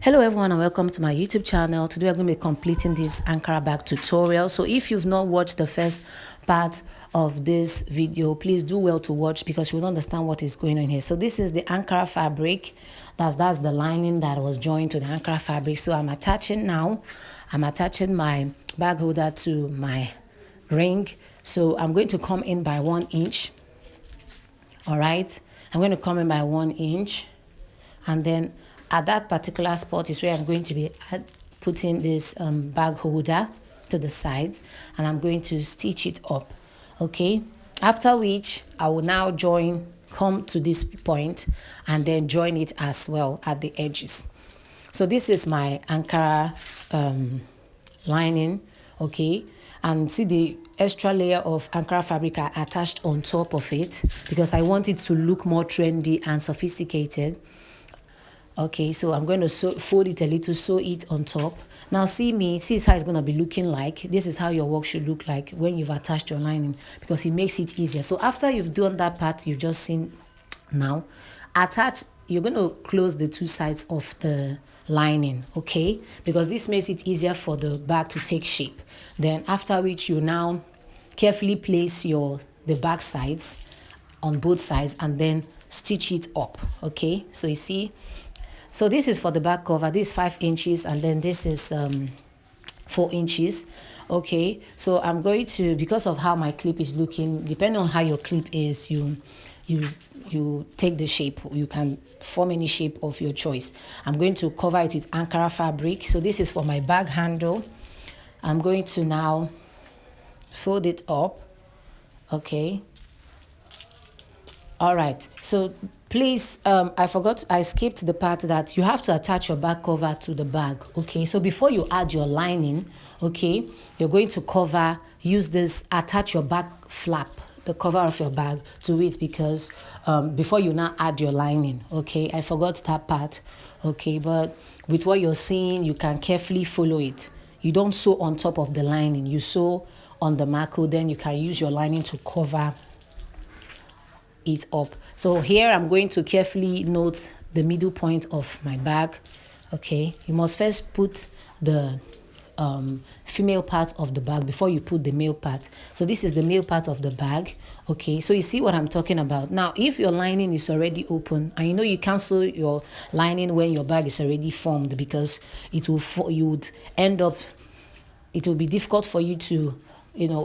Hello everyone and welcome to my YouTube channel. Today we're going to be completing this Ankara bag tutorial. So if you've not watched the first part of this video, please do well to watch because you will understand what is going on here. So this is the Ankara fabric. That's the lining that was joined to the Ankara fabric. So I'm attaching my bag holder to my ring. So I'm going to come in by 1 inch. All right, I'm going to come in by 1 inch, and then at that particular spot is where I'm going to be putting this bag holder to the sides, and I'm going to stitch it up. Okay, after which I will now come to this point and then join it as well at the edges. So this is my Ankara lining. Okay, and see the extra layer of Ankara fabric I attached on top of it because I want it to look more trendy and sophisticated. Okay, so I'm going to fold it a little, sew it on top. Now see how it's going to be looking like. This is how your work should look like when you've attached your lining, because it makes it easier. So after you've done that part you've just seen, now you're going to close the two sides of the lining, okay, because this makes it easier for the bag to take shape. Then after which you now carefully place the back sides on both sides and then stitch it up. Okay, so you see, so this is for the back cover. This is 5 inches and then this is 4 inches. Okay, so I'm going to, because of how my clip is looking, depending on how your clip is, you take the shape. You can form any shape of your choice. I'm going to cover it with Ankara fabric. So this is for my bag handle. I'm going to now fold it up. Okay, all right, so please, I skipped the part that you have to attach your back cover to the bag. Okay, so before you add your lining, okay, you're going to attach your back flap, the cover of your bag, to it, because before you now add your lining. Okay, I forgot that part. Okay, but with what you're seeing, you can carefully follow it. You don't sew on top of the lining, you sew on the marco, then you can use your lining to cover it up. So here I'm going to carefully note the middle point of my bag. Okay, you must first put the female part of the bag before you put the male part. So this is the male part of the bag. Okay, so you see what I'm talking about. Now if your lining is already open, and you know you can't sew your lining when your bag is already formed, because it will be difficult for you to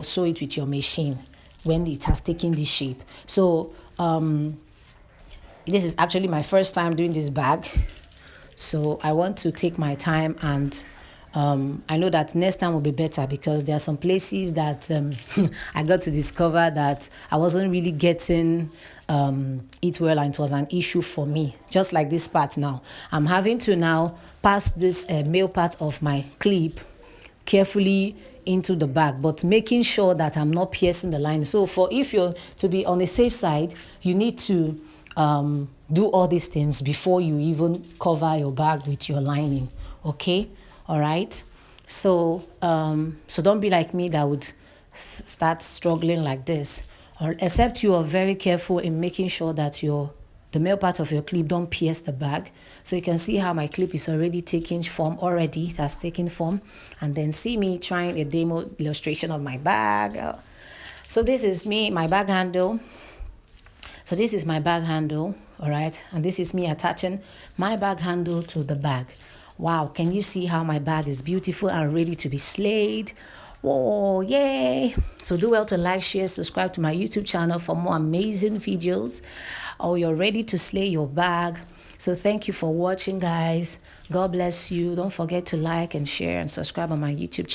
sew it with your machine when it has taken this shape. So this is actually my first time doing this bag, so I want to take my time, and I know that next time will be better, because there are some places that I got to discover that I wasn't really getting it well, and it was an issue for me. Just like this part now, I'm having to now pass this male part of my clip carefully into the bag, but making sure that I'm not piercing the line. So if you're to be on the safe side, you need to do all these things before you even cover your bag with your lining. Okay, all right, so so don't be like me that would start struggling like this, or except you are very careful in making sure that the male part of your clip don't pierce the bag. So you can see how my clip is already taking form. It has taken form. And then see me trying a demo illustration of my bag. So this is my bag handle. So this is my bag handle, all right, and this is me attaching my bag handle to the bag. Wow, can you see how my bag is beautiful and ready to be slayed? Oh, yay! So do well to like, share, subscribe to my YouTube channel for more amazing videos. Oh, you're ready to slay your bag. So thank you for watching, guys. God bless you. Don't forget to like and share and subscribe on my YouTube channel.